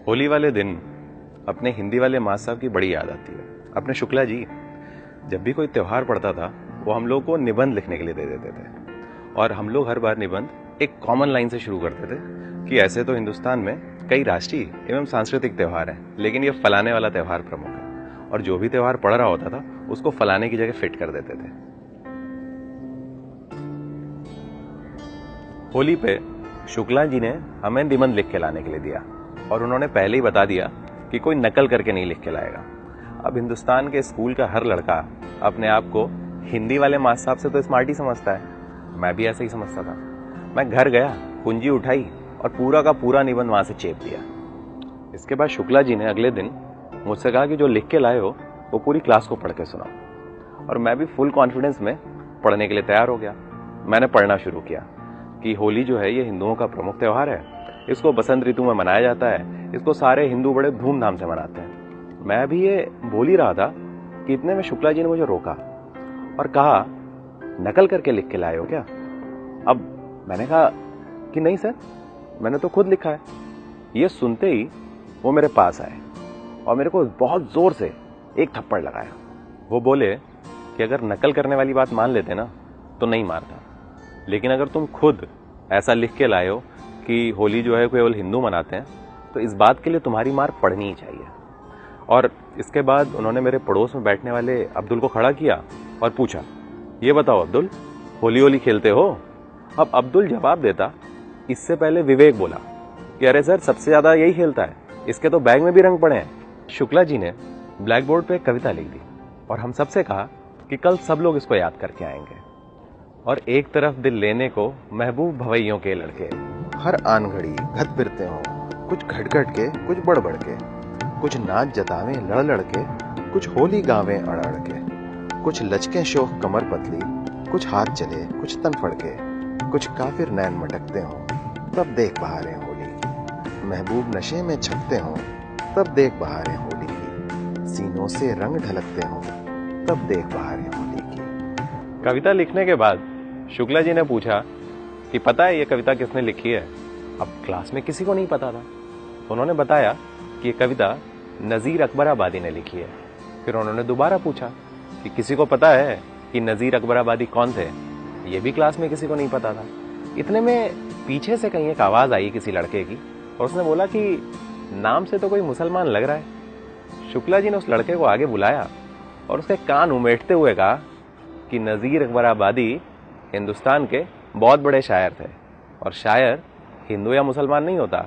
होली वाले दिन अपने हिंदी वाले मास्टर साहब की बड़ी याद आती है। अपने शुक्ला जी जब भी कोई त्यौहार पड़ता था वो हम लोग को निबंध लिखने के लिए दे देते थे और हम लोग हर बार निबंध एक कॉमन लाइन से शुरू करते थे कि ऐसे तो हिंदुस्तान में कई राष्ट्रीय एवं सांस्कृतिक त्यौहार हैं, लेकिन ये फलाने वाला त्यौहार प्रमुख है। और जो भी त्यौहार पड़ रहा होता था उसको फलाने की जगह फिट कर देते थे। होली पे शुक्ला जी ने हमें निबंध लिख के लाने के लिए दिया और उन्होंने पहले ही बता दिया कि कोई नकल करके नहीं लिख के लाएगा। अब हिंदुस्तान के स्कूल का हर लड़का अपने आप को हिंदी वाले मास्टर साहब से तो स्मार्ट ही समझता है। मैं भी ऐसे ही समझता था। मैं घर गया, कुंजी उठाई और पूरा का पूरा निबंध वहां से चेप दिया। इसके बाद शुक्ला जी ने अगले दिन मुझसे कहा कि जो लिख के लाए हो वो पूरी क्लास को पढ़ के सुनाओ। और मैं भी फुल कॉन्फिडेंस में पढ़ने के लिए तैयार हो गया। मैंने पढ़ना शुरू किया कि होली जो है ये हिंदुओं का प्रमुख त्यौहार है, इसको बसंत ऋतु में मनाया जाता है, इसको सारे हिंदू बड़े धूमधाम से मनाते हैं। मैं भी ये बोल ही रहा था कि इतने में शुक्ला जी ने मुझे रोका और कहा, नकल करके लिख के लाए हो क्या? अब मैंने कहा कि नहीं सर, मैंने तो खुद लिखा है। ये सुनते ही वो मेरे पास आए और मेरे को बहुत जोर से एक थप्पड़ लगाया। वो बोले कि अगर नकल करने वाली बात मान लेते ना तो नहीं मारता, लेकिन अगर तुम खुद ऐसा लिख के लाए हो कि होली जो है केवल हिंदू मनाते हैं तो इस बात के लिए तुम्हारी मार पड़नी ही चाहिए। और इसके बाद उन्होंने मेरे पड़ोस में बैठने वाले अब्दुल को खड़ा किया और पूछा, ये बताओ अब्दुल, होली होली खेलते हो? अब अब्दुल जवाब देता, इससे पहले विवेक बोला कि अरे सर, सबसे ज्यादा यही खेलता है, इसके तो बैग में भी रंग पड़े हैं। शुक्ला जी ने ब्लैक बोर्ड पे एक कविता लिख दी और हम सबसे कहा कि कल सब लोग इसको याद करके आएंगे। और एक तरफ दिल लेने को महबूब भवैयों के लड़के हर आन घड़ी घट फिरते हो, कुछ घट घट के कुछ बढ़ बढ़ के, कुछ नाच जतावे लड़ लड़ के, कुछ होली गावे अड़ अड़ के, कुछ लचके शोख कमर पतली, कुछ हाथ चले कुछ तन फड़के, कुछ काफिर नैन मटकते हो, तब देख बहारें होली की। महबूब नशे में छपते हो, तब देख बहारें होली की। सीनों से रंग ढलकते हो, तब देख बहारें होली की। कविता लिखने के बाद शुक्ला जी ने पूछा कि पता है ये कविता किसने लिखी है? अब क्लास में किसी को नहीं पता था। उन्होंने बताया कि ये कविता नज़ीर अकबराबादी ने लिखी है। फिर उन्होंने दोबारा पूछा कि किसी को पता है कि नज़ीर अकबराबादी कौन थे? ये भी क्लास में किसी को नहीं पता था। इतने में पीछे से कहीं एक आवाज़ आई किसी लड़के की और उसने बोला कि नाम से तो कोई मुसलमान लग रहा है। शुक्ला जी ने उस लड़के को आगे बुलाया और उसके कान उमेटते हुए कहा कि नज़ीर अकबराबादी हिंदुस्तान के बहुत बड़े शायर थे और शायर हिंदू या मुसलमान नहीं होता।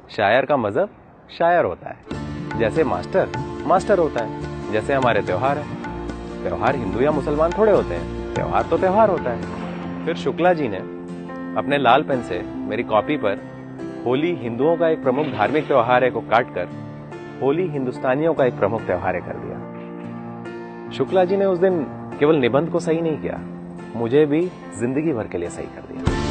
शायर का मजहब शायर होता है। जैसे मास्टर मास्टर होता है, जैसे हमारे त्योहार है, त्योहार हिंदू या मुसलमान थोड़े होते हैं, त्योहार तो त्योहार होता है। फिर शुक्ला जी ने अपने लाल पेन से मेरी कॉपी पर होली हिंदुओं का एक प्रमुख धार्मिक त्योहार है को काटकर होली हिंदुस्तानियों का एक प्रमुख त्योहार है कर दिया। शुक्ला जी ने उस दिन केवल निबंध को सही नहीं किया, मुझे भी जिंदगी भर के लिए सही कर दिया।